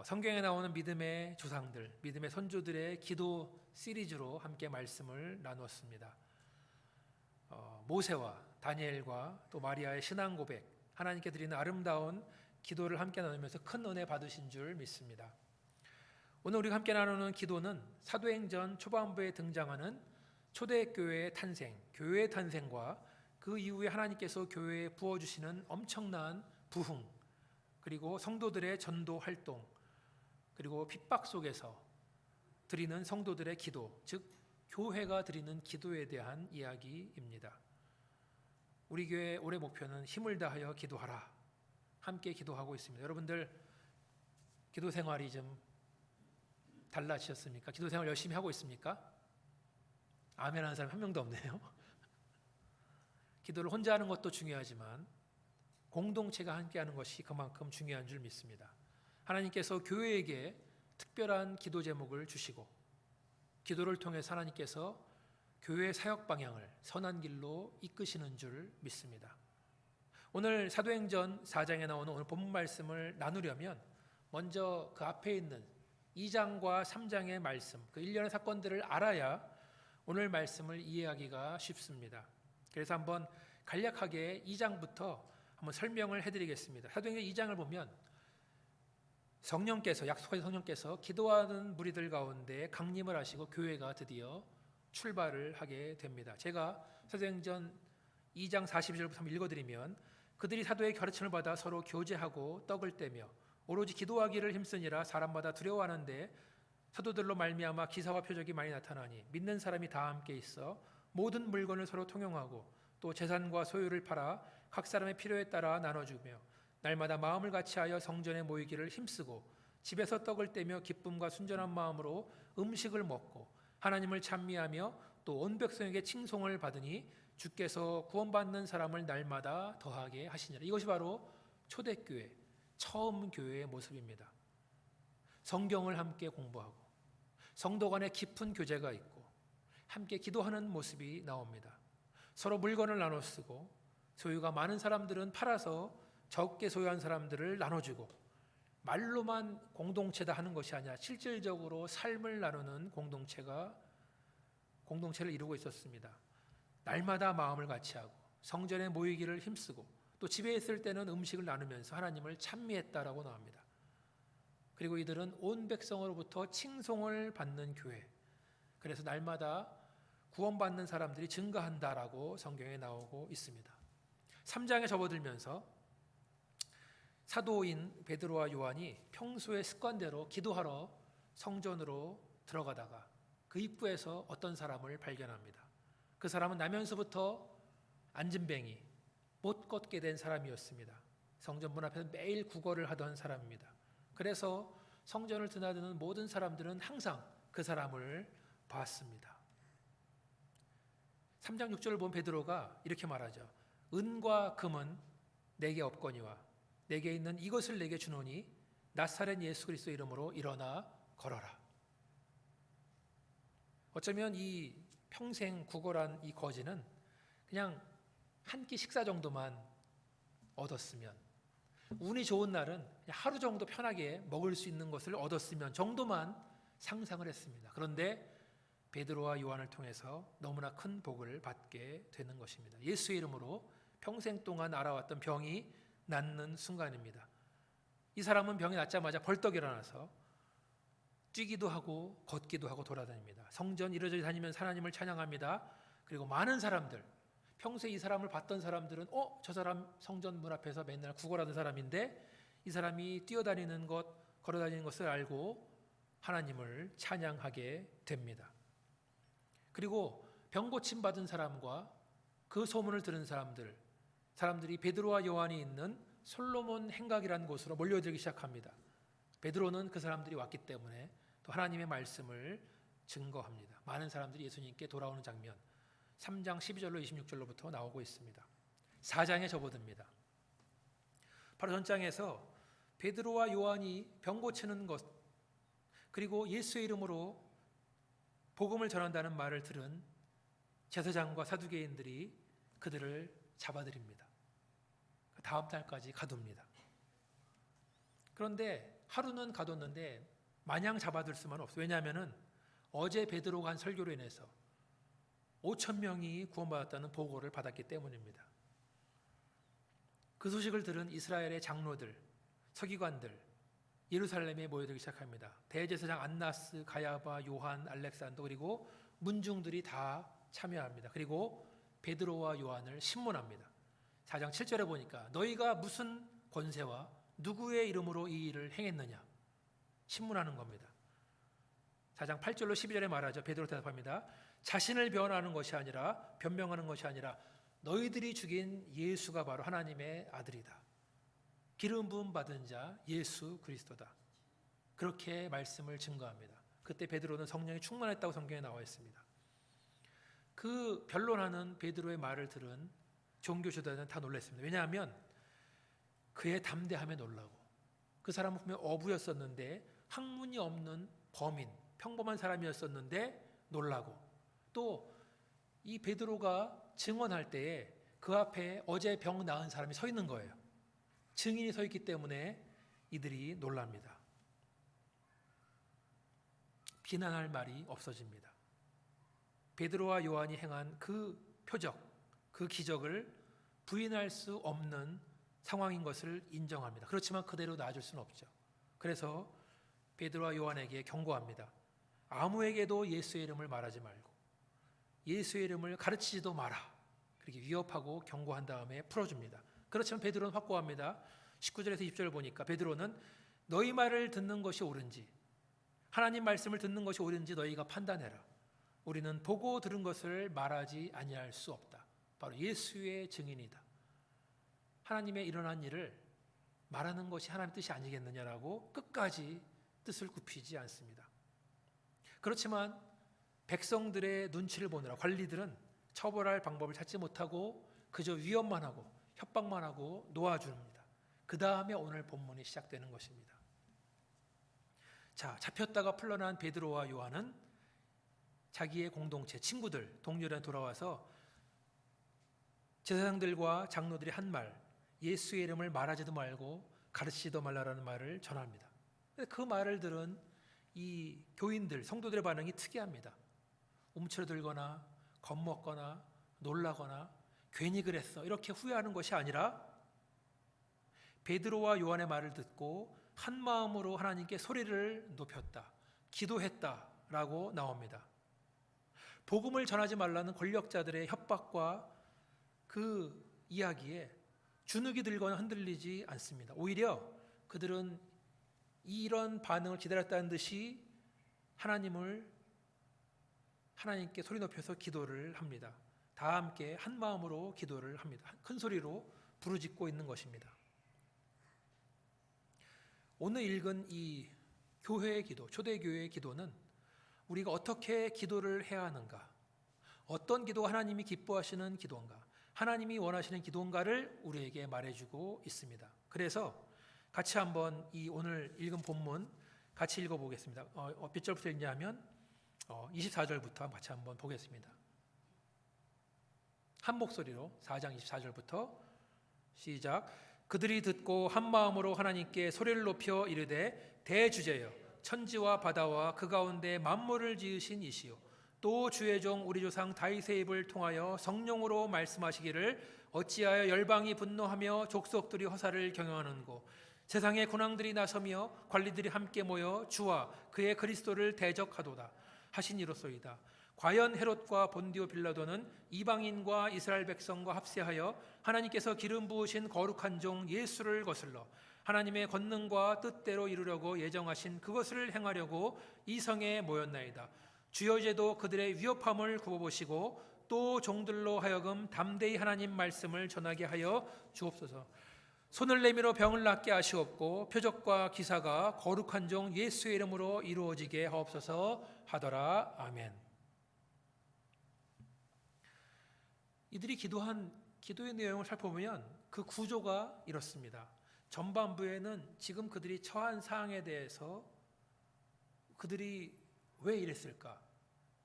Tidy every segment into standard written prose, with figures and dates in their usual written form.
성경에 나오는 믿음의 조상들, 믿음의 선조들의 기도 시리즈로 함께 말씀을 나누었습니다. 모세와 다니엘과 또 마리아의 신앙 고백, 하나님께 드리는 아름다운 기도를 함께 나누면서 큰 은혜 받으신 줄 믿습니다. 오늘 우리가 함께 나누는 기도는 사도행전 초반부에 등장하는 초대교회의 탄생, 교회의 탄생과 그 이후에 하나님께서 교회에 부어주시는 엄청난 부흥, 그리고 성도들의 전도 활동, 그리고 핍박 속에서 드리는 성도들의 기도, 즉 교회가 드리는 기도에 대한 이야기입니다. 우리 교회 올해 목표는 힘을 다하여 기도하라. 함께 기도하고 있습니다. 여러분들 기도 생활이 좀 달라지셨습니까? 기도 생활 열심히 하고 있습니까? 아멘 하는 사람 한 명도 없네요. 기도를 혼자 하는 것도 중요하지만 공동체가 함께 하는 것이 그만큼 중요한 줄 믿습니다. 하나님께서 교회에게 특별한 기도 제목을 주시고 기도를 통해서 하나님께서 교회의 사역 방향을 선한 길로 이끄시는 줄 믿습니다. 오늘 사도행전 4장에 나오는 오늘 본문 말씀을 나누려면 먼저 그 앞에 있는 2장과 3장의 말씀, 그 일련의 사건들을 알아야 오늘 말씀을 이해하기가 쉽습니다. 그래서 한번 간략하게 2장부터 한번 설명을 해드리겠습니다. 사도행전 2장을 보면 성령께서, 약속하신 성령께서 기도하는 무리들 가운데 강림을 하시고 교회가 드디어 출발을 하게 됩니다. 제가 사도행전 2장 42절부터 한번 읽어드리면, 그들이 사도의 가르침을 받아 서로 교제하고 떡을 떼며 오로지 기도하기를 힘쓰니라. 사람마다 두려워하는데 사도들로 말미암아 기사와 표적이 많이 나타나니 믿는 사람이 다 함께 있어 모든 물건을 서로 통용하고 또 재산과 소유를 팔아 각 사람의 필요에 따라 나눠주며 날마다 마음을 같이하여 성전에 모이기를 힘쓰고 집에서 떡을 떼며 기쁨과 순전한 마음으로 음식을 먹고 하나님을 찬미하며 또 온 백성에게 칭송을 받으니 주께서 구원받는 사람을 날마다 더하게 하시니라. 이것이 바로 초대교회, 처음 교회의 모습입니다. 성경을 함께 공부하고 성도 간에 깊은 교제가 있고 함께 기도하는 모습이 나옵니다. 서로 물건을 나눠 쓰고 소유가 많은 사람들은 팔아서 적게 소유한 사람들을 나눠주고 말로만 공동체다 하는 것이 아니라 실질적으로 삶을 나누는 공동체를 이루고 있었습니다. 날마다 마음을 같이하고 성전에 모이기를 힘쓰고 또 집에 있을 때는 음식을 나누면서 하나님을 찬미했다라고 나옵니다. 그리고 이들은 온 백성으로부터 칭송을 받는 교회, 그래서 날마다 구원받는 사람들이 증가한다라고 성경에 나오고 있습니다. 3장에 접어들면서 사도인 베드로와 요한이 평소의 습관대로 기도하러 성전으로 들어가다가 그 입구에서 어떤 사람을 발견합니다. 그 사람은 나면서부터 앉은뱅이, 못 걷게 된 사람이었습니다. 성전 문 앞에서 매일 구걸을 하던 사람입니다. 그래서 성전을 드나드는 모든 사람들은 항상 그 사람을 봤습니다. 3장 6절을 본 베드로가 이렇게 말하죠. 은과 금은 내게 없거니와 내게 있는 이것을 내게 주노니 나사렛 예수 그리스도 이름으로 일어나 걸어라. 어쩌면 이 평생 구걸한 이 거지는 그냥 한 끼 식사 정도만 얻었으면, 운이 좋은 날은 그냥 하루 정도 편하게 먹을 수 있는 것을 얻었으면 정도만 상상을 했습니다. 그런데 베드로와 요한을 통해서 너무나 큰 복을 받게 되는 것입니다. 예수의 이름으로 평생 동안 알아왔던 병이 낫는 순간입니다. 이 사람은 병이 낫자마자 벌떡 일어나서 뛰기도 하고 걷기도 하고 돌아다닙니다. 성전 이리저리 다니면서 하나님을 찬양합니다. 그리고 많은 사람들, 평소에 이 사람을 봤던 사람들은 저 사람 성전 문 앞에서 맨날 구걸하던 사람인데 이 사람이 뛰어다니는 것, 걸어다니는 것을 알고 하나님을 찬양하게 됩니다. 그리고 병 고침 받은 사람과 그 소문을 들은 사람들이 베드로와 요한이 있는 솔로몬 행각이라는 곳으로 몰려들기 시작합니다. 베드로는 그 사람들이 왔기 때문에 또 하나님의 말씀을 증거합니다. 많은 사람들이 예수님께 돌아오는 장면 3장 12절로 26절로부터 나오고 있습니다. 4장에 접어듭니다. 바로 전장에서 베드로와 요한이 병 고치는 것, 그리고 예수의 이름으로 복음을 전한다는 말을 들은 제사장과 사두개인들이 그들을 잡아들입니다. 다음 날까지 가둡니다. 그런데 하루는 가뒀는데 마냥 잡아둘 수만 없어요. 왜냐하면 어제 베드로가 한 설교로 인해서 5천 명이 구원받았다는 보고를 받았기 때문입니다. 그 소식을 들은 이스라엘의 장로들, 서기관들 예루살렘에 모여들기 시작합니다. 대제사장 안나스, 가야바, 요한, 알렉산더 그리고 문중들이 다 참여합니다. 그리고 베드로와 요한을 신문합니다. 4장 7절에 보니까 너희가 무슨 권세와 누구의 이름으로 이 일을 행했느냐 신문하는 겁니다. 4장 8절로 12절에 말하죠. 베드로 대답합니다. 자신을 변호하는 것이 아니라 변명하는 것이 아니라 너희들이 죽인 예수가 바로 하나님의 아들이다. 기름 부음 받은 자 예수 그리스도다. 그렇게 말씀을 증거합니다. 그때 베드로는 성령이 충만했다고 성경에 나와 있습니다. 그 변론하는 베드로의 말을 들은 종교 지도자는 다 놀랐습니다. 왜냐하면 그의 담대함에 놀라고 그 사람은 분명 어부였었는데 학문이 없는 범인, 평범한 사람이었었는데 놀라고 또 이 베드로가 증언할 때에 그 앞에 어제 병 나은 사람이 서 있는 거예요. 증인이 서 있기 때문에 이들이 놀랍니다. 비난할 말이 없어집니다. 베드로와 요한이 행한 그 표적, 그 기적을 부인할 수 없는 상황인 것을 인정합니다. 그렇지만 그대로 놔줄 수는 없죠. 그래서 베드로와 요한에게 경고합니다. 아무에게도 예수의 이름을 말하지 말고 예수의 이름을 가르치지도 마라. 그렇게 위협하고 경고한 다음에 풀어줍니다. 그렇지만 베드로는 확고합니다. 19절에서 20절을 보니까 베드로는 너희 말을 듣는 것이 옳은지 하나님 말씀을 듣는 것이 옳은지 너희가 판단해라. 우리는 보고 들은 것을 말하지 아니할 수 없다. 바로 예수의 증인이다. 하나님의 일어난 일을 말하는 것이 하나님의 뜻이 아니겠느냐라고 끝까지 뜻을 굽히지 않습니다. 그렇지만 백성들의 눈치를 보느라 관리들은 처벌할 방법을 찾지 못하고 그저 위협만 하고 협박만 하고 놓아줍니다. 그 다음에 오늘 본문이 시작되는 것입니다. 자, 잡혔다가 풀려난 베드로와 요한은 자기의 공동체, 친구들, 동료들에 돌아와서 제사장들과 장로들이 한 말, 예수의 이름을 말하지도 말고 가르치지도 말라라는 말을 전합니다. 그 말을 들은 이 교인들, 성도들의 반응이 특이합니다. 움츠러들거나 겁먹거나 놀라거나 괜히 그랬어 이렇게 후회하는 것이 아니라 베드로와 요한의 말을 듣고 한 마음으로 하나님께 소리를 높였다, 기도했다라고 나옵니다. 복음을 전하지 말라는 권력자들의 협박과 그 이야기에 주눅이 들거나 흔들리지 않습니다. 오히려 그들은 이런 반응을 기다렸다는 듯이 하나님께 소리 높여서 기도를 합니다. 다 함께 한 마음으로 기도를 합니다. 큰 소리로 부르짖고 있는 것입니다. 오늘 읽은 이 교회의 기도, 초대교회의 기도는 우리가 어떻게 기도를 해야 하는가, 어떤 기도가 하나님이 기뻐하시는 기도인가, 하나님이 원하시는 기도인가를 우리에게 말해주고 있습니다. 그래서 같이 한번 이 오늘 읽은 본문 같이 읽어보겠습니다. 몇 절부터 읽냐면 24절부터 같이 한번 보겠습니다. 한 목소리로 4장 24절부터 시작. 그들이 듣고 한 마음으로 하나님께 소리를 높여 이르되 대주제여 천지와 바다와 그 가운데 만물을 지으신 이시요 또 주의 종 우리 조상 다윗의 입을 통하여 성령으로 말씀하시기를 어찌하여 열방이 분노하며 족속들이 허사를 경영하는고 세상의 군왕들이 나서며 관리들이 함께 모여 주와 그의 그리스도를 대적하도다 하신 이로소이다. 과연 헤롯과 본디오 빌라도는 이방인과 이스라엘 백성과 합세하여 하나님께서 기름 부으신 거룩한 종 예수를 거슬러 하나님의 권능과 뜻대로 이루려고 예정하신 그것을 행하려고 이 성에 모였나이다. 주여 이제도 그들의 위협함을 굽어보시고 또 종들로 하여금 담대히 하나님 말씀을 전하게 하여 주옵소서. 손을 내밀어 병을 낫게 하시옵고 표적과 기사가 거룩한 종 예수의 이름으로 이루어지게 하옵소서 하더라. 아멘. 이들이 기도한 기도의 내용을 살펴보면 그 구조가 이렇습니다. 전반부에는 지금 그들이 처한 상황에 대해서 그들이 왜 이랬을까?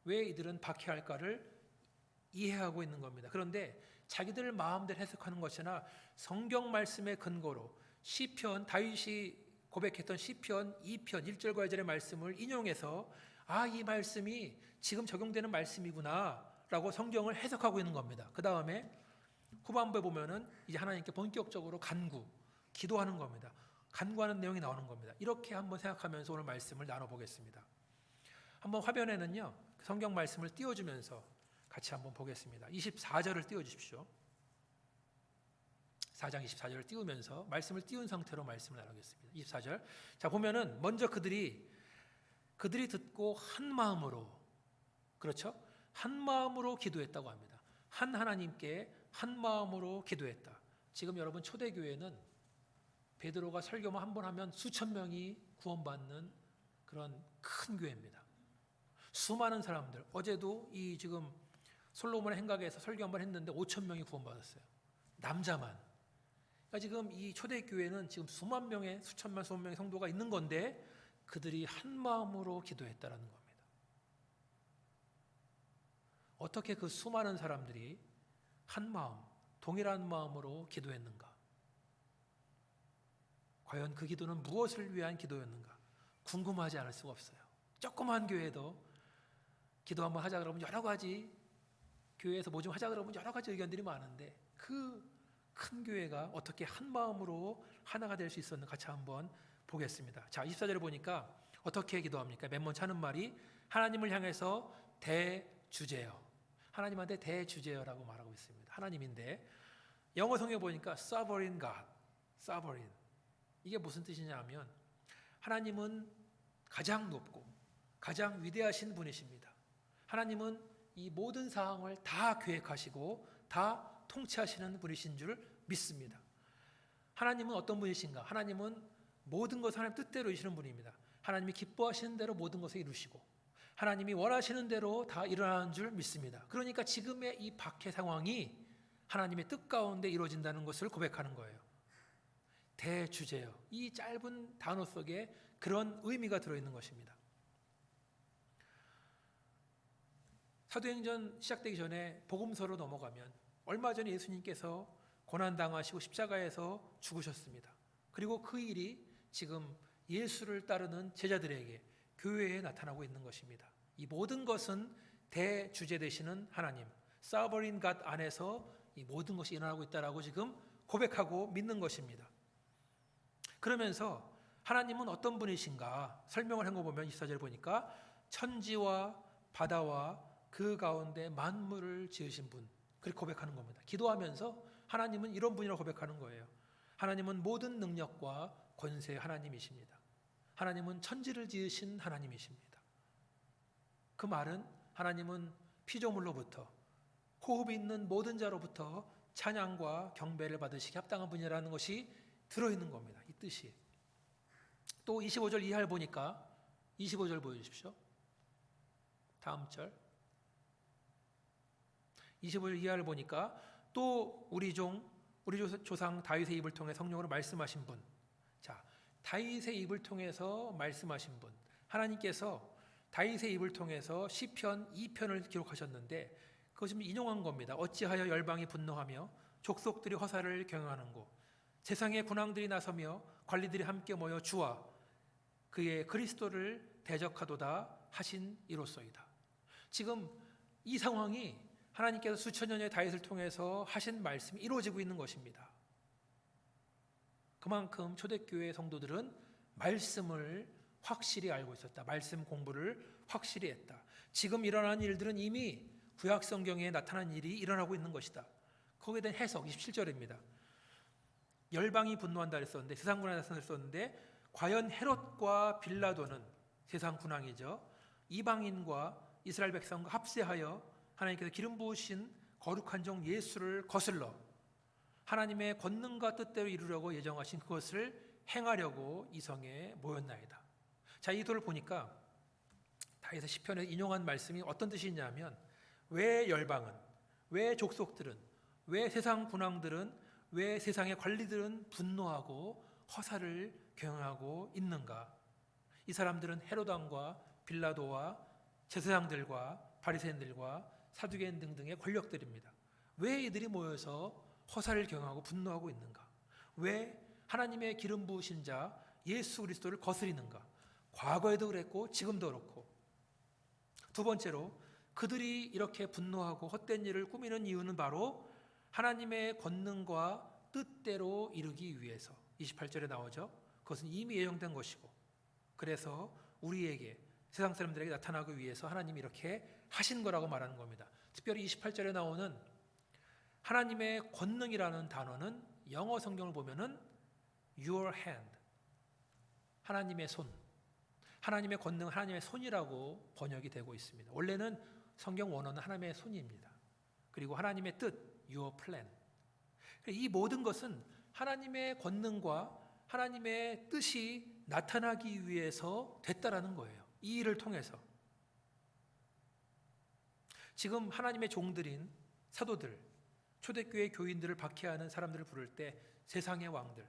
왜 이들은 박해할까를 이해하고 있는 겁니다. 그런데 자기들 마음대로 해석하는 것이나 성경 말씀의 근거로 시편 다윗이 고백했던 시편 2편 1절과 2절의 말씀을 인용해서 이 말씀이 지금 적용되는 말씀이구나 라고 성경을 해석하고 있는 겁니다. 그 다음에 후반부에 보면은 이제 하나님께 본격적으로 기도하는 겁니다. 간구하는 내용이 나오는 겁니다. 이렇게 한번 생각하면서 오늘 말씀을 나눠보겠습니다. 한번 화면에는요 성경 말씀을 띄워주면서 같이 한번 보겠습니다. 24절을 띄워주십시오. 4장 24절을 띄우면서 말씀을 띄운 상태로 말씀을 나누겠습니다. 24절. 자 보면은 먼저 그들이 듣고 한 마음으로, 그렇죠? 한 마음으로 기도했다고 합니다. 한 하나님께 한 마음으로 기도했다. 지금 여러분 초대교회는 베드로가 설교만 한 번 하면 수천 명이 구원받는 그런 큰 교회입니다. 수많은 사람들, 어제도 이 지금 솔로몬의 행각에서 설교 한 번 했는데 5천 명이 구원받았어요. 남자만. 그러니까 지금 이 초대교회는 지금 수천 명의 성도가 있는 건데 그들이 한 마음으로 기도했다라는 겁니다. 어떻게 그 수많은 사람들이 한 마음, 동일한 마음으로 기도했는가? 과연 그 기도는 무엇을 위한 기도였는가? 궁금하지 않을 수가 없어요. 조그만 교회도 기도 한번 하자 그러면 여러 가지, 교회에서 뭐 좀 하자 그러면 여러 가지 의견들이 많은데 그 큰 교회가 어떻게 한 마음으로 하나가 될 수 있었는가 같이 한번 보겠습니다. 자, 24절에 보니까 어떻게 기도합니까? 맨 먼저 하는 말이 하나님을 향해서 대주제여. 하나님한테 대주제여라고 말하고 있습니다. 하나님인데 영어 성경에 보니까 sovereign God, sovereign. 이게 무슨 뜻이냐 하면 하나님은 가장 높고 가장 위대하신 분이십니다. 하나님은 이 모든 사항을 다 계획하시고 다 통치하시는 분이신 줄 믿습니다. 하나님은 어떤 분이신가? 하나님은 모든 것을 하나님 뜻대로 이루시는 분입니다. 하나님이 기뻐하시는 대로 모든 것을 이루시고 하나님이 원하시는 대로 다 일어나는 줄 믿습니다. 그러니까 지금의 이 박해 상황이 하나님의 뜻 가운데 이루어진다는 것을 고백하는 거예요. 대주제여. 이 짧은 단어 속에 그런 의미가 들어있는 것입니다. 사도행전 시작되기 전에 복음서로 넘어가면 얼마 전에 예수님께서 고난당하시고 십자가에서 죽으셨습니다. 그리고 그 일이 지금 예수를 따르는 제자들에게 교회에 나타나고 있는 것입니다. 이 모든 것은 대주제 되시는 하나님, Sovereign God 안에서 이 모든 것이 일어나고 있다라고 지금 고백하고 믿는 것입니다. 그러면서 하나님은 어떤 분이신가 설명을 한 거 보면 24절 보니까 천지와 바다와 그 가운데 만물을 지으신 분, 그렇게 고백하는 겁니다. 기도하면서 하나님은 이런 분이라고 고백하는 거예요. 하나님은 모든 능력과 권세의 하나님이십니다. 하나님은 천지를 지으신 하나님이십니다. 그 말은 하나님은 피조물로부터 호흡이 있는 모든 자로부터 찬양과 경배를 받으시기 합당한 분이라는 것이 들어있는 겁니다. 이 뜻이. 또 25절 이하를 보니까 25절 보여주십시오. 다음 절. 25절 이하를 보니까 또 우리 조상 다윗의 입을 통해 성령으로 말씀하신 분. 자, 다윗의 입을 통해서 말씀하신 분. 하나님께서 다윗의 입을 통해서 시편 2편을 기록하셨는데 그것을 인용한 겁니다. 어찌하여 열방이 분노하며 족속들이 허사를 경영하는고 세상의 군왕들이 나서며 관리들이 함께 모여 주와 그의 그리스도를 대적하도다 하신 이로소이다. 지금 이 상황이 하나님께서 수천 년의 다윗을 통해서 하신 말씀이 이루어지고 있는 것입니다. 그만큼 초대교회 성도들은 말씀을 확실히 알고 있었다. 말씀 공부를 확실히 했다. 지금 일어나는 일들은 이미 구약 성경에 나타난 일이 일어나고 있는 것이다. 거기에 대한 해석 27절입니다. 열방이 분노한다 그랬었는데 세상 군왕이 나타났었는데 과연 헤롯과 빌라도는 세상 군왕이죠. 이방인과 이스라엘 백성과 합세하여 하나님께서 기름 부으신 거룩한 종 예수를 거슬러 하나님의 권능과 뜻대로 이루려고 예정하신 그것을 행하려고 이 성에 모였나이다. 자, 이 도를 보니까 다윗의 시편에 인용한 말씀이 어떤 뜻이냐면 왜 열방은, 왜 족속들은, 왜 세상 군왕들은, 왜 세상의 관리들은 분노하고 허사를 경영하고 있는가? 이 사람들은 헤로당과 빌라도와 제사장들과 바리새인들과 사두개인 등등의 권력들입니다. 왜 이들이 모여서 허사를 경영하고 분노하고 있는가? 왜 하나님의 기름 부으신 자 예수 그리스도를 거스리는가? 과거에도 그랬고 지금도 그렇고. 두 번째로 그들이 이렇게 분노하고 헛된 일을 꾸미는 이유는 바로 하나님의 권능과 뜻대로 이루기 위해서. 28절에 나오죠. 그것은 이미 예정된 것이고, 그래서 우리에게, 세상 사람들에게 나타나기 위해서 하나님이 이렇게 하신 거라고 말하는 겁니다. 특별히 28절에 나오는 하나님의 권능이라는 단어는 영어 성경을 보면은 your hand, 하나님의 손, 하나님의 권능, 하나님의 손이라고 번역이 되고 있습니다. 원래는 성경 원어는 하나님의 손입니다. 그리고 하나님의 뜻, your plan. 이 모든 것은 하나님의 권능과 하나님의 뜻이 나타나기 위해서 됐다라는 거예요. 이 일을 통해서. 지금 하나님의 종들인 사도들, 초대교회 교인들을 박해하는 사람들을 부를 때 세상의 왕들,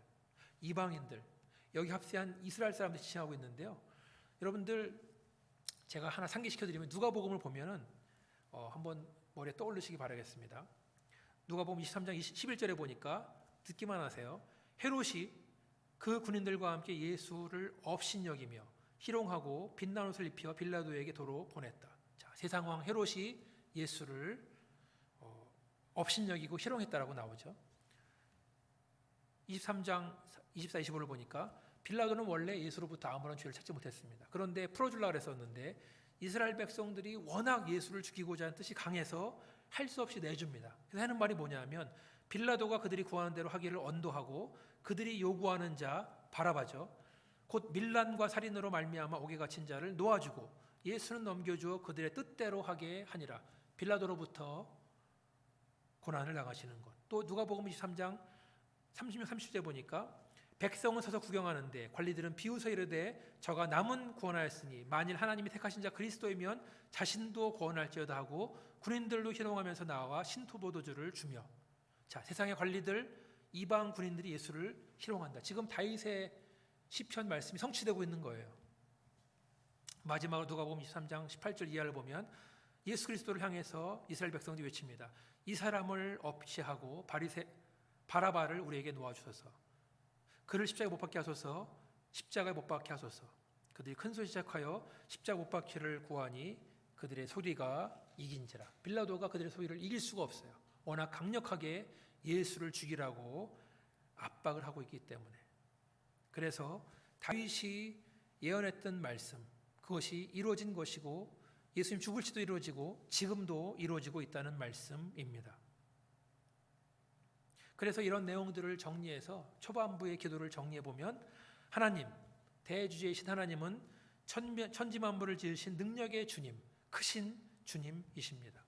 이방인들, 여기 합세한 이스라엘 사람들이 지칭하고 있는데요. 여러분들 제가 하나 상기시켜드리면 누가복음을 보면은 한번 머리에 떠올리시기 바라겠습니다. 누가복음 23장 11절에 보니까 듣기만 하세요. 헤롯이 그 군인들과 함께 예수를 업신여기며 희롱하고 빛난 옷을 입혀 빌라도에게 도로 보냈다. 자, 세상왕 헤롯이 예수를 업신여기고 희롱했다라고 나오죠. 23장 24, 25를 보니까 빌라도는 원래 예수로부터 아무런 죄를 찾지 못했습니다. 그런데 풀어주려고 했었는데 이스라엘 백성들이 워낙 예수를 죽이고자 하는 뜻이 강해서 할 수 없이 내줍니다. 그래서 하는 말이 뭐냐면 빌라도가 그들이 구하는 대로 하기를 언도하고 그들이 요구하는 자 바라바죠. 곧 밀란과 살인으로 말미암아 옥에 갇힌 자를 놓아주고 예수는 넘겨주어 그들의 뜻대로 하게 하니라. 빌라도로부터 고난을 당하시는 것. 또 누가복음 23장 36, 30절 보니까 백성은 서서 구경하는데 관리들은 비웃어 이르되 저가 남은 구원하였으니 만일 하나님이 택하신 자 그리스도이면 자신도 구원할지어다 하고 군인들로 희롱하면서 나와 신토 보도주를 주며. 자, 세상의 관리들, 이방 군인들이 예수를 희롱한다. 지금 다윗의 시편 말씀이 성취되고 있는 거예요. 마지막으로 누가복음 23장 18절 이하를 보면 예수 그리스도를 향해서 이스라엘 백성들이 외칩니다. 이 사람을 없이하고 바라바를 우리에게 놓아주소서. 그를 십자가에 못 박게 하소서. 십자가에 못 박게 하소서. 그들이 큰 소리 시작하여 십자가 못 박기를 구하니 그들의 소리가 이긴지라. 빌라도가 그들의 소리를 이길 수가 없어요. 워낙 강력하게 예수를 죽이라고 압박을 하고 있기 때문에. 그래서 다윗이 예언했던 말씀, 그것이 이루어진 것이고 예수님 죽을지도 이루어지고 지금도 이루어지고 있다는 말씀입니다. 그래서 이런 내용들을 정리해서 초반부의 기도를 정리해보면 하나님, 대주제이신 하나님은 천지만물을 지으신 능력의 주님, 크신 주님이십니다.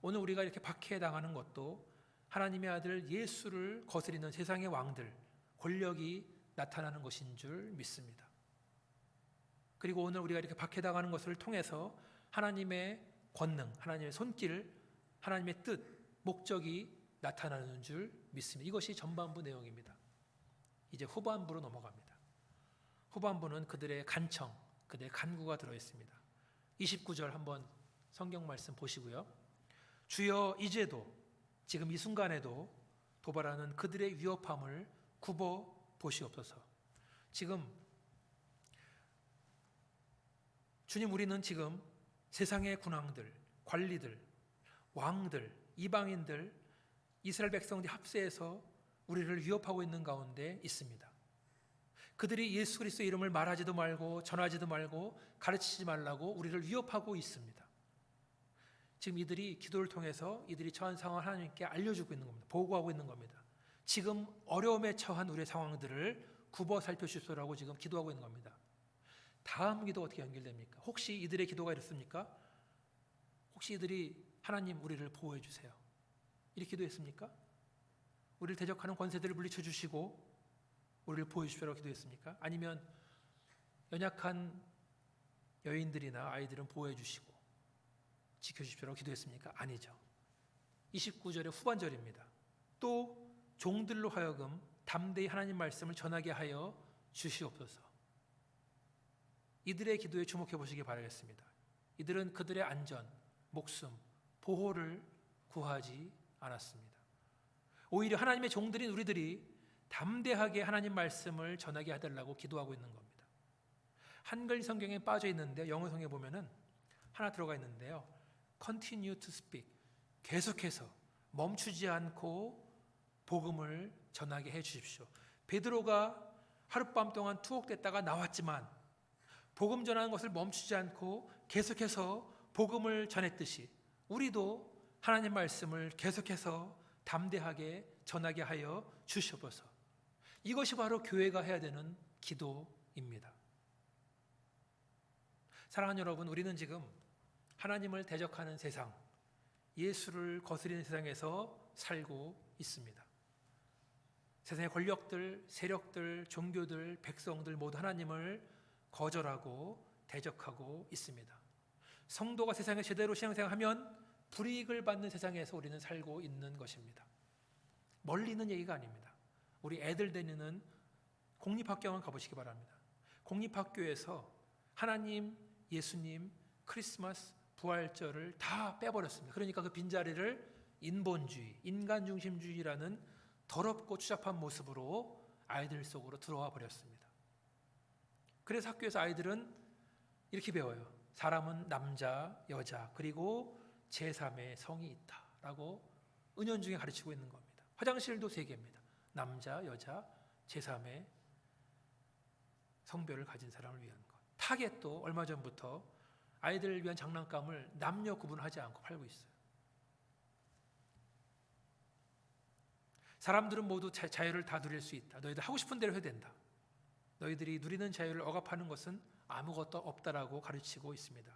오늘 우리가 이렇게 박해당하는 것도 하나님의 아들 예수를 거스리는 세상의 왕들, 권력이 나타나는 것인 줄 믿습니다. 그리고 오늘 우리가 이렇게 박해당하는 것을 통해서 하나님의 권능, 하나님의 손길, 하나님의 뜻, 목적이 나타나는 줄 믿습니다. 이것이 전반부 내용입니다. 이제 후반부로 넘어갑니다. 후반부는 그들의 간청, 그들의 간구가 들어있습니다. 29절 한번 성경 말씀 보시고요. 주여 이제도 지금 이 순간에도 도발하는 그들의 위협함을 굽어 보시옵소서. 지금 주님, 우리는 지금 세상의 군왕들, 관리들, 왕들, 이방인들, 이스라엘 백성들이 합세해서 우리를 위협하고 있는 가운데 있습니다. 그들이 예수 그리스도의 이름을 말하지도 말고 전하지도 말고 가르치지 말라고 우리를 위협하고 있습니다. 지금 이들이 기도를 통해서 이들이 처한 상황을 하나님께 알려주고 있는 겁니다. 보고하고 있는 겁니다. 지금 어려움에 처한 우리의 상황들을 굽어 살펴주시오라고 지금 기도하고 있는 겁니다. 다음 기도 어떻게 연결됩니까? 혹시 이들의 기도가 이렇습니까? 혹시 이들이 하나님 우리를 보호해 주세요, 이렇게 기도했습니까? 우리를 대적하는 권세들을 물리쳐 주시고 우리를 보호해 주시오라고 기도했습니까? 아니면 연약한 여인들이나 아이들은 보호해 주시고 지켜주십시오라고 기도했습니까? 아니죠. 29절의 후반절입니다. 또 종들로 하여금 담대히 하나님 말씀을 전하게 하여 주시옵소서. 이들의 기도에 주목해 보시기 바라겠습니다. 이들은 그들의 안전, 목숨, 보호를 구하지 않았습니다. 오히려 하나님의 종들인 우리들이 담대하게 하나님 말씀을 전하게 해달라고 기도하고 있는 겁니다. 한글 성경에 빠져 있는데 영어 성경에 보면은 하나 들어가 있는데요. Continue to speak. 계속해서 멈추지 않고 복음을 전하게 해 주십시오. 베드로가 하룻밤 동안 투옥됐다가 나왔지만 복음 전하는 것을 멈추지 않고 계속해서 복음을 전했듯이 우리도 하나님 말씀을 계속해서 담대하게 전하게 하여 주시옵소서. 이것이 바로 교회가 해야 되는 기도입니다. 사랑하는 여러분, 우리는 지금 하나님을 대적하는 세상, 예수를 거스리는 세상에서 살고 있습니다. 세상의 권력들, 세력들, 종교들, 백성들 모두 하나님을 거절하고 대적하고 있습니다. 성도가 세상에 제대로 신앙생활하면 불이익을 받는 세상에서 우리는 살고 있는 것입니다. 멀리 있는 얘기가 아닙니다. 우리 애들 다니는 공립학교만 가보시기 바랍니다. 공립학교에서 하나님, 예수님, 크리스마스, 부활절을 다 빼버렸습니다. 그러니까 그 빈자리를 인본주의, 인간중심주의라는 더럽고 추잡한 모습으로 아이들 속으로 들어와 버렸습니다. 그래서 학교에서 아이들은 이렇게 배워요. 사람은 남자, 여자, 그리고 제3의 성이 있다라고 은연중에 가르치고 있는 겁니다. 화장실도 3개입니다. 남자, 여자, 제3의 성별을 가진 사람을 위한 것. 타겟도 얼마 전부터 아이들을 위한 장난감을 남녀 구분하지 않고 팔고 있어요. 사람들은 모두 자유를 다 누릴 수 있다. 너희들 하고 싶은 대로 해도 된다. 너희들이 누리는 자유를 억압하는 것은 아무것도 없다라고 가르치고 있습니다.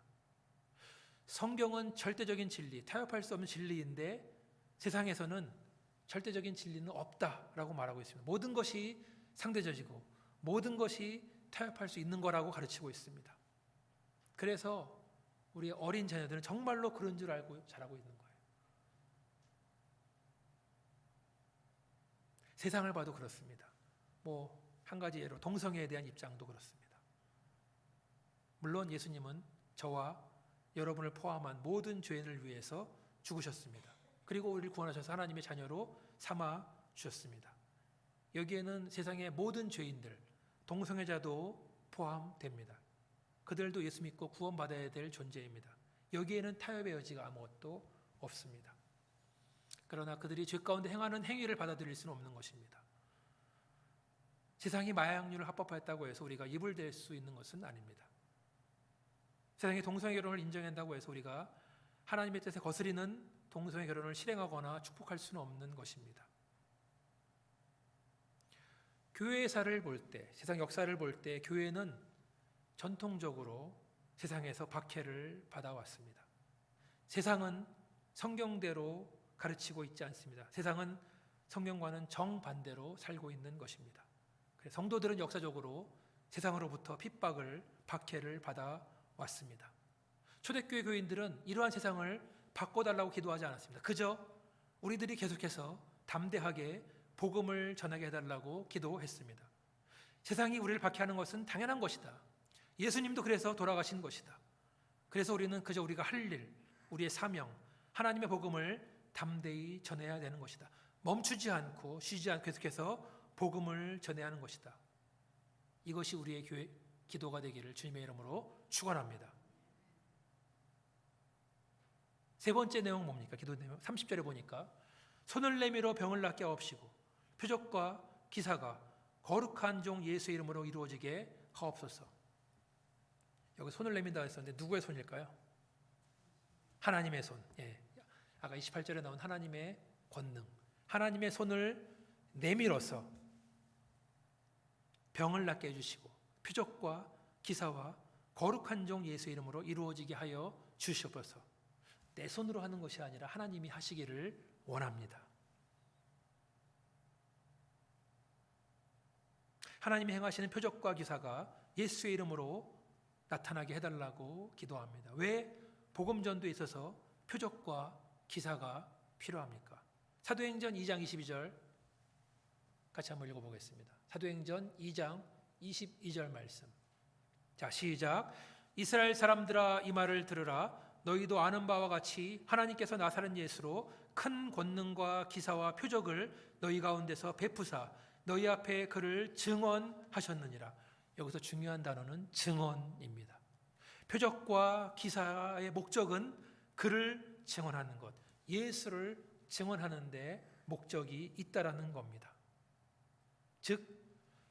성경은 절대적인 진리, 타협할 수 없는 진리인데 세상에서는 절대적인 진리는 없다라고 말하고 있습니다. 모든 것이 상대적이고 모든 것이 타협할 수 있는 거라고 가르치고 있습니다. 그래서 우리 어린 자녀들은 정말로 그런 줄 알고 자라고 있는 거예요. 세상을 봐도 그렇습니다. 한 가지 예로 동성애에 대한 입장도 그렇습니다. 물론 예수님은 저와 여러분을 포함한 모든 죄인을 위해서 죽으셨습니다. 그리고 우리를 구원하셔서 하나님의 자녀로 삼아 주셨습니다. 여기에는 세상의 모든 죄인들, 동성애자도 포함됩니다. 그들도 예수 믿고 구원받아야 될 존재입니다. 여기에는 타협의 여지가 아무것도 없습니다. 그러나 그들이 죄 가운데 행하는 행위를 받아들일 수는 없는 것입니다. 세상이 마약류를 합법화했다고 해서 우리가 입을 댈 수 있는 것은 아닙니다. 세상이 동성애 결혼을 인정한다고 해서 우리가 하나님의 뜻에 거스리는 동성애 결혼을 실행하거나 축복할 수는 없는 것입니다. 교회사를 볼 때, 세상 역사를 볼 때 교회는 전통적으로 세상에서 박해를 받아왔습니다. 세상은 성경대로 가르치고 있지 않습니다. 세상은 성경과는 정반대로 살고 있는 것입니다. 그래서 성도들은 역사적으로 세상으로부터 핍박을, 박해를 받아왔습니다. 초대교회 교인들은 이러한 세상을 바꿔달라고 기도하지 않았습니다. 그저 우리들이 계속해서 담대하게 복음을 전하게 해달라고 기도했습니다. 세상이 우리를 박해하는 것은 당연한 것이다. 예수님도 그래서 돌아가신 것이다. 그래서 우리는 그저 우리가 할 일, 우리의 사명, 하나님의 복음을 담대히 전해야 되는 것이다. 멈추지 않고 쉬지 않고 계속해서 복음을 전해야 하는 것이다. 이것이 우리의 교회 기도가 되기를 주님의 이름으로 축원합니다. 세 번째 내용 뭡니까? 기도 내용 30절에 보니까 손을 내밀어 병을 낫게 하옵시고 표적과 기사가 거룩한 종 예수의 이름으로 이루어지게 하옵소서. 여기 손을 내민다 했었는데 누구의 손일까요? 하나님의 손. 아까 28절에 나온 하나님의 권능. 하나님의 손을 내밀어서 병을 낫게 해주시고 표적과 기사와 거룩한 종 예수의 이름으로 이루어지게 하여 주시옵소서. 내 손으로 하는 것이 아니라 하나님이 하시기를 원합니다. 하나님이 행하시는 표적과 기사가 예수의 이름으로 나타나게 해달라고 기도합니다. 왜 복음 전도에 있어서 표적과 기사가 필요합니까? 사도행전 2장 22절 같이 한번 읽어보겠습니다. 사도행전 2장 22절 말씀. 자, 시작. 이스라엘 사람들아 이 말을 들으라. 너희도 아는 바와 같이 하나님께서 나사렛 예수로 큰 권능과 기사와 표적을 너희 가운데서 베푸사 너희 앞에 그를 증언하셨느니라. 여기서 중요한 단어는 증언입니다. 표적과 기사의 목적은 그를 증언하는 것, 예수를 증언하는 데 목적이 있다라는 겁니다. 즉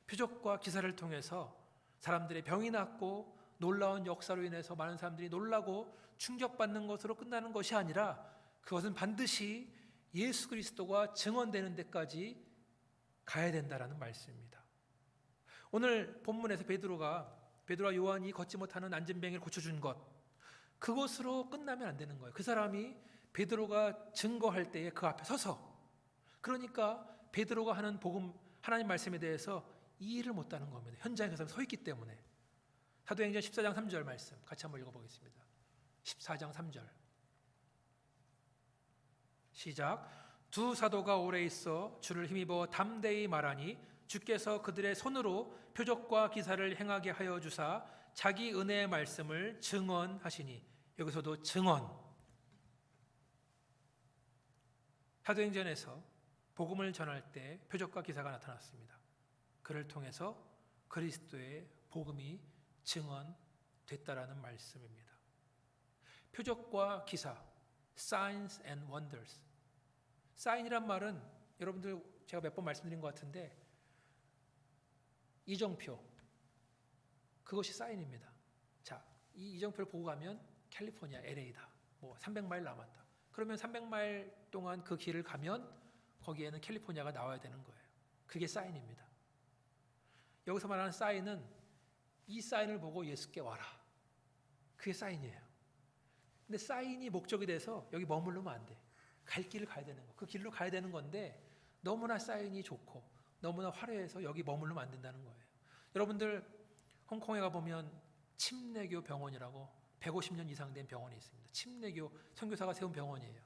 표적과 기사를 통해서 사람들의 병이 낫고 놀라운 역사로 인해서 많은 사람들이 놀라고 충격받는 것으로 끝나는 것이 아니라 그것은 반드시 예수 그리스도가 증언되는 데까지 가야 된다라는 말씀입니다. 오늘 본문에서 베드로와 요한이 걷지 못하는 안진뱅이를 고쳐준 것, 그것으로 끝나면 안 되는 거예요. 그 사람이 베드로가 증거할 때에 그 앞에 서서, 그러니까 베드로가 하는 복음 하나님 말씀에 대해서 이해를 못하는 겁니다. 현장에 그 사람이 서 있기 때문에. 사도행전 14장 3절 말씀 같이 한번 읽어보겠습니다. 14장 3절 시작. 두 사도가 오래 있어 주를 힘입어 담대히 말하니 주께서 그들의 손으로 표적과 기사를 행하게 하여 주사 자기 은혜의 말씀을 증언하시니. 여기서도 증언. 사도행전에서 복음을 전할 때 표적과 기사가 나타났습니다. 그를 통해서 그리스도의 복음이 증언됐다라는 말씀입니다. 표적과 기사, signs and wonders. 사인이란 말은 여러분들 제가 몇 번 말씀드린 것 같은데 이정표, 그것이 사인입니다. 자, 이 이정표를 보고 가면 캘리포니아, LA다. 뭐 300마일 남았다. 그러면 300마일 동안 그 길을 가면 거기에는 캘리포니아가 나와야 되는 거예요. 그게 사인입니다. 여기서 말하는 사인은 이 사인을 보고 예수께 와라. 그게 사인이에요. 근데 사인이 목적이 돼서 여기 머무르면 안 돼. 갈 길을 가야 되는 거. 그 길로 가야 되는 건데 너무나 사인이 좋고 너무나 화려해서 여기 머무르면 안 된다는 거예요. 여러분들 홍콩에 가보면 침례교 병원이라고 150년 이상 된 병원이 있습니다. 침례교 선교사가 세운 병원이에요.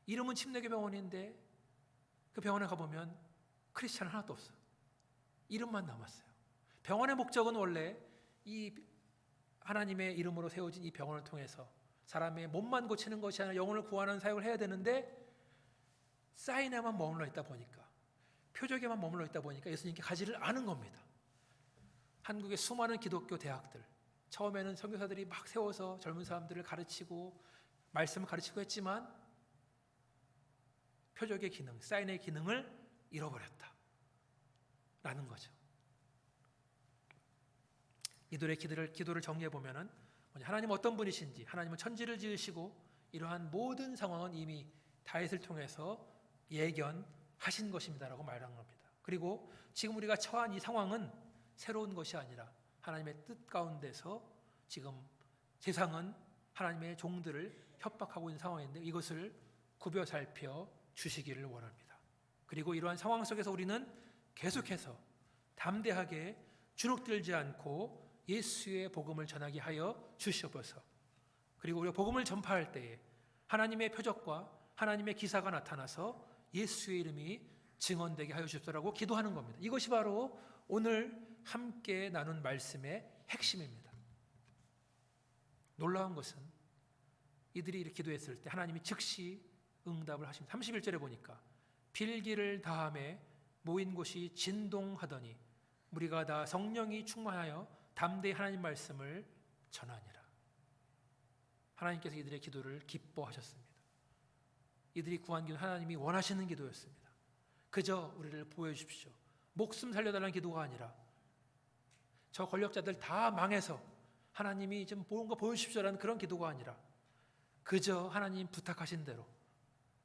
이름은 침례교 병원인데 그 병원에 가보면 크리스찬 하나도 없어요. 이름만 남았어요. 병원의 목적은 원래 이 하나님의 이름으로 세워진 이 병원을 통해서 사람의 몸만 고치는 것이 아니라 영혼을 구하는 사역을 해야 되는데 사인에만 머물러 있다 보니까, 표적에만 머물러 있다 보니까 예수님께 가지를 않은 겁니다. 한국의 수많은 기독교 대학들, 처음에는 선교사들이 막 세워서 젊은 사람들을 가르치고 말씀을 가르치고 했지만 표적의 기능, 사인의 기능을 잃어버렸다 라는 거죠. 이들의 기도를 정리해 보면은 하나님은 어떤 분이신지, 하나님은 천지를 지으시고 이러한 모든 상황은 이미 다윗을 통해서 예견하신 것입니다라고 말한 겁니다. 그리고 지금 우리가 처한 이 상황은 새로운 것이 아니라 하나님의 뜻 가운데서 지금 세상은 하나님의 종들을 협박하고 있는 상황인데 이것을 굽여 살펴 주시기를 원합니다. 그리고 이러한 상황 속에서 우리는 계속해서 담대하게 주눅들지 않고 예수의 복음을 전하게 하여 주시옵소서. 그리고 우리가 복음을 전파할 때에 하나님의 표적과 하나님의 기사가 나타나서 예수의 이름이 증언되게 하여 주시옵소서라고 기도하는 겁니다. 이것이 바로 오늘 함께 나눈 말씀의 핵심입니다. 놀라운 것은 이들이 이렇게 기도했을 때 하나님이 즉시 응답을 하십니다. 31절에 보니까 빌기를 다함에 모인 곳이 진동하더니 무리가 다 성령이 충만하여 담대히 하나님 말씀을 전하니라. 하나님께서 이들의 기도를 기뻐하셨습니다. 이들이 구한 기도 하나님이 원하시는 기도였습니다. 그저 우리를 보여주십시오. 목숨 살려달라는 기도가 아니라 저 권력자들 다 망해서 하나님이 좀 뭔가 보여주십시오라는 그런 기도가 아니라 그저 하나님 부탁하신 대로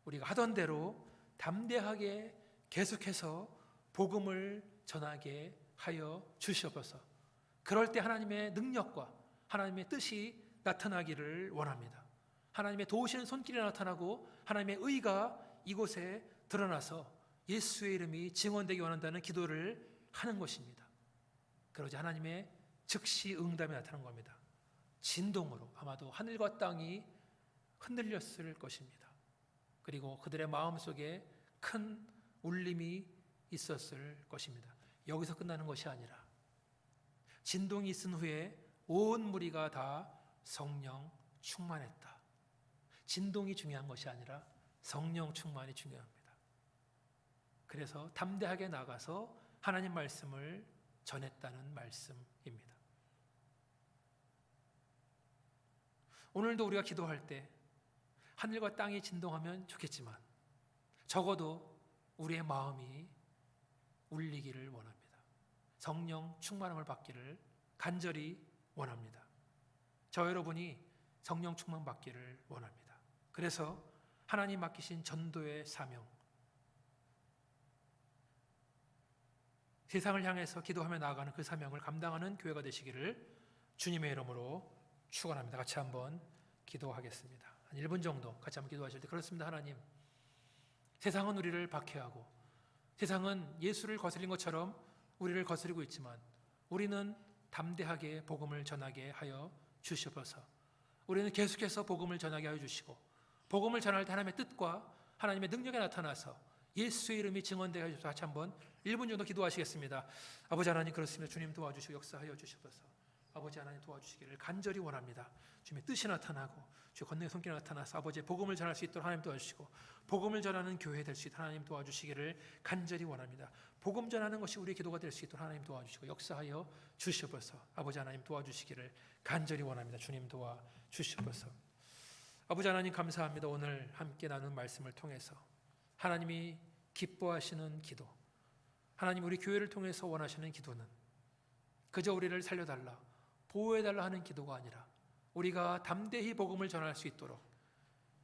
우리가 하던 대로 담대하게 계속해서 복음을 전하게 하여 주시옵소서. 그럴 때 하나님의 능력과 하나님의 뜻이 나타나기를 원합니다. 하나님의 도우시는 손길이 나타나고 하나님의 의가 이곳에 드러나서 예수의 이름이 증언되기 원한다는 기도를 하는 것입니다. 그러자 하나님의 즉시 응답이 나타난 겁니다. 진동으로 아마도 하늘과 땅이 흔들렸을 것입니다. 그리고 그들의 마음속에 큰 울림이 있었을 것입니다. 여기서 끝나는 것이 아니라 진동이 있은 후에 온 무리가 다 성령 충만했다. 진동이 중요한 것이 아니라 성령 충만이 중요합니다. 그래서 담대하게 나가서 하나님 말씀을 전했다는 말씀입니다. 오늘도 우리가 기도할 때 하늘과 땅이 진동하면 좋겠지만 적어도 우리의 마음이 울리기를 원합니다. 성령 충만함을 받기를 간절히 원합니다. 저 여러분이 성령 충만 받기를 원합니다. 그래서 하나님 맡기신 전도의 사명, 세상을 향해서 기도하며 나아가는 그 사명을 감당하는 교회가 되시기를 주님의 이름으로 축원합니다. 같이 한번 기도하겠습니다. 한 1분 정도 같이 한번 기도하실 때, 그렇습니다. 하나님, 세상은 우리를 박해하고 세상은 예수를 거스린 것처럼 우리를 거스리고 있지만 우리는 담대하게 복음을 전하게 하여 주시옵소서. 우리는 계속해서 복음을 전하게 하여 주시고 복음을 전할 때 하나님의 뜻과 하나님의 능력이 나타나서 예수의 이름이 증언되게 하여 주셔서 같이 한번 1분 정도 기도하시겠습니다. 아버지 하나님, 그렇습니다. 주님 도와주시고 역사하여 주시옵소서. 아버지 하나님 도와주시기를 간절히 원합니다. 주님의 뜻이 나타나고 주의 권능의 손길이 나타나서 아버지의 복음을 전할 수 있도록 하나님 도와주시고 복음을 전하는 교회 될 수 있도록 하나님 도와주시기를 간절히 원합니다. 복음 전하는 것이 우리의 기도가 될 수 있도록 하나님 도와주시고 역사하여 주시옵소서. 아버지 하나님 도와주시기를 간절히 원합니다. 주님 도와주시옵소서. 아버지 하나님 감사합니다. 오늘 함께 나눈 말씀을 통해서 하나님이 기뻐하시는 기도, 하나님 우리 교회를 통해서 원하시는 기도는 그저 우리를 살려달라, 보호해달라 하는 기도가 아니라 우리가 담대히 복음을 전할 수 있도록,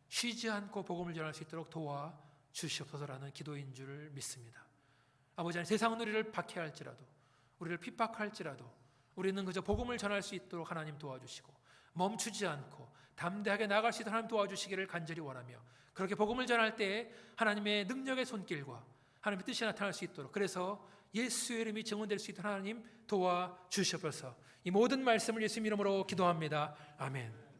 쉬지 않고 복음을 전할 수 있도록 도와주시옵소서라는 기도인 줄 믿습니다. 아버지 하나님, 세상은 우리를 박해할지라도, 우리를 핍박할지라도 우리는 그저 복음을 전할 수 있도록 하나님 도와주시고 멈추지 않고 담대하게 나아갈 수 있도록 하나님 도와주시기를 간절히 원하며, 그렇게 복음을 전할 때에 하나님의 능력의 손길과 하나님의 뜻이 나타날 수 있도록, 그래서 예수의 이름이 증언될 수 있도록 하나님 도와주시옵소서. 이 모든 말씀을 예수님 이름으로 기도합니다. 아멘.